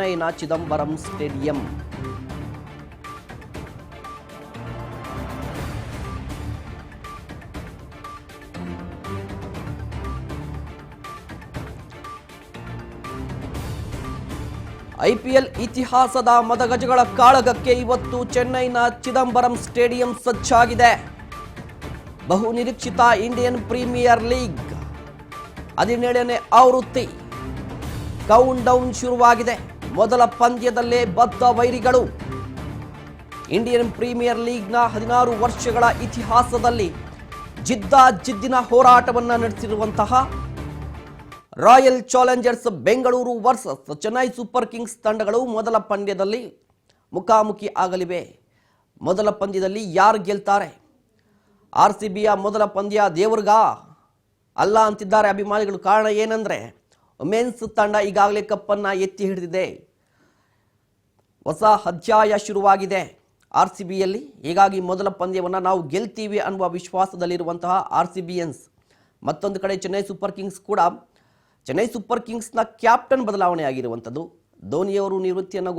ಚೆನ್ನೈನ Chidambaram stadium. IPL ಇತಿಹಾಸದ ಮದಗಜಗಳ ಕಾಳಗಕ್ಕೆ ಇವತ್ತು ಚೆನ್ನೈನ ಚಿದಂಬರಂ ಸ್ಟೇಡಿಯಂ ಸಜ್ಜಾಗಿದೆ. ಬಹುನಿರೀಕ್ಷಿತ ಇಂಡಿಯನ್ ಪ್ರೀಮಿಯರ್ ಲೀಗ್ 17ನೇ ಆವೃತ್ತಿ ಕೌಂಟ್ ಡೌನ್ ಶುರುವಾಗಿದೆ. ಮೊದಲ ಪಂದ್ಯದಲ್ಲೇ ಬದ್ಧ ವೈರಿಗಳು. ಇಂಡಿಯನ್ ಪ್ರೀಮಿಯರ್ ಲೀಗ್ನ 16 ವರ್ಷಗಳ ಇತಿಹಾಸದಲ್ಲಿ ಜಿದ್ದಿನ ಹೋರಾಟವನ್ನು ನಡೆಸಿರುವಂತಹ Royal Challengers Bengaluru versus Chennai Super Kings ತಂಡಗಳು ಮೊದಲ ಪಂದ್ಯದಲ್ಲಿ ಮುಖಾಮುಖಿ ಆಗಲಿವೆ. ಮೊದಲ ಪಂದ್ಯದಲ್ಲಿ ಯಾರು ಗೆಲ್ತಾರೆ? RCBಯ ಮೊದಲ ಪಂದ್ಯ ದೇವರ್ಗ ಅಲ್ಲ ಅಂತಿದ್ದಾರೆ ಅಭಿಮಾನಿಗಳು. ಕಾರಣ ಏನಂದರೆ ವುಮೆನ್ಸ್ ತಂಡ ಈಗಾಗಲೇ ಕಪ್ಪನ್ನು ಎತ್ತಿ ಹಿಡಿದಿದೆ. ಹೊಸ ಅಧ್ಯಾಯ ಶುರುವಾಗಿದೆ RCBಯಲ್ಲಿ. ಹೀಗಾಗಿ ಮೊದಲ ಪಂದ್ಯವನ್ನು ನಾವು ಗೆಲ್ತೀವಿ ಅನ್ನುವ ವಿಶ್ವಾಸದಲ್ಲಿರುವಂತಹ RCBಯನ್ಸ್. ಮತ್ತೊಂದು ಕಡೆ ಚೆನ್ನೈ ಸೂಪರ್ ಕಿಂಗ್ಸ್ ಕೂಡ ಚೆನ್ನೈ ಸೂಪರ್ ಕಿಂಗ್ಸ್ನ ಕ್ಯಾಪ್ಟನ್ ಬದಲಾವಣೆ ಆಗಿರುವಂಥದ್ದು. ಧೋನಿಯವರು ನಿವೃತ್ತಿಯನ್ನು